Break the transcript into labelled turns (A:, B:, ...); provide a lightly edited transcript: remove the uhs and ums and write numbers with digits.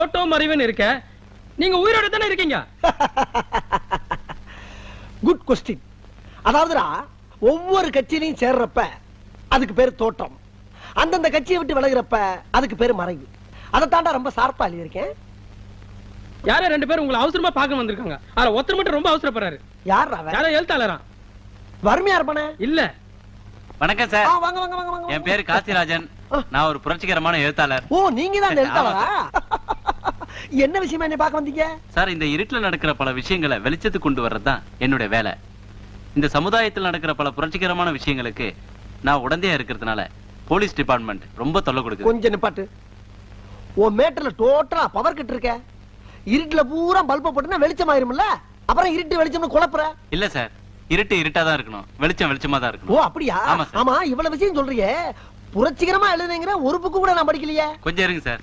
A: Photo மறைவுன்னு இருக்க, நீங்க உயிரோட தானே இருக்கீங்க?
B: Good question. அதாவதுடா, ஒவ்வொரு கட்சியிலையும் சேர்றப்ப அதுக்கு பேரு தோற்றம், அந்தந்த கட்சியை விட்டு விலகிறப்ப அதுக்கு பேரு மறைவு. அதை தாண்டா ரொம்ப சார்பா எழுதியிருக்கேன்.
A: யாரோ 2 பேர் உங்களை அவசரமா பார்க்க வந்திருக்காங்க. ஆனா ஒருத்தர் மட்டும் ரொம்ப அவசரப்படுறாரு.
B: யார்
A: யாரோ எழுத்தாளரா?
B: வறுமையா இருப்பானே?
A: இல்ல.
C: வணக்கம் சார்.
B: வாங்க வாங்க வாங்க வாங்க.
C: என் பேரு காசிராஜன். நான் ஒரு புரட்சிகரமான எழுத்தாளர்.
B: ஓ, நீங்க தான் எழுத்தாளரா? என்ன விஷயமா என்ன பார்க்க வந்தீங்க?
C: சார், இந்த இருட்டுல நடக்கிற பல விஷயங்களை வெளிச்சத்துக்கு கொண்டு வர்றதுதான் என்னுடைய வேலை. இந்த சமுதாயத்தில் நடக்கிற பல புரட்சிகரமான விஷயங்களுக்கு நான் உடந்தையா இருக்கிறதுனால போலீஸ் டிபார்ட்மெண்ட் ரொம்ப தொல்லை கொடுக்குது.
B: கொஞ்சம் நிப்பாட்டு. உன் மேட்டர்ல டோட்டலா பவர் கட் இருக்க. இருட்டுல பூரா பல்ப போட்டுனா வெளிச்சம் ஆயிரும்ல, அப்புறம் இருட்டு வெளிச்சம்னு குழப்புற.
C: இல்ல சார், இருட்டு இருட்டா தான் இருக்கணும், வெளிச்சம் வெளிச்சமா தான்
B: ஓ
C: இருக்கணும்.
B: அப்படியா?
C: ஆமா சார்.
B: ஆமா, இவ்வளவு விஷயம் சொல்றீங்க, புரட்சிகரமா எழுதுனீங்கற ஒரு புக்கு கூட நான் படிக்கலையே.
C: கொஞ்சம் இருங்க சார்.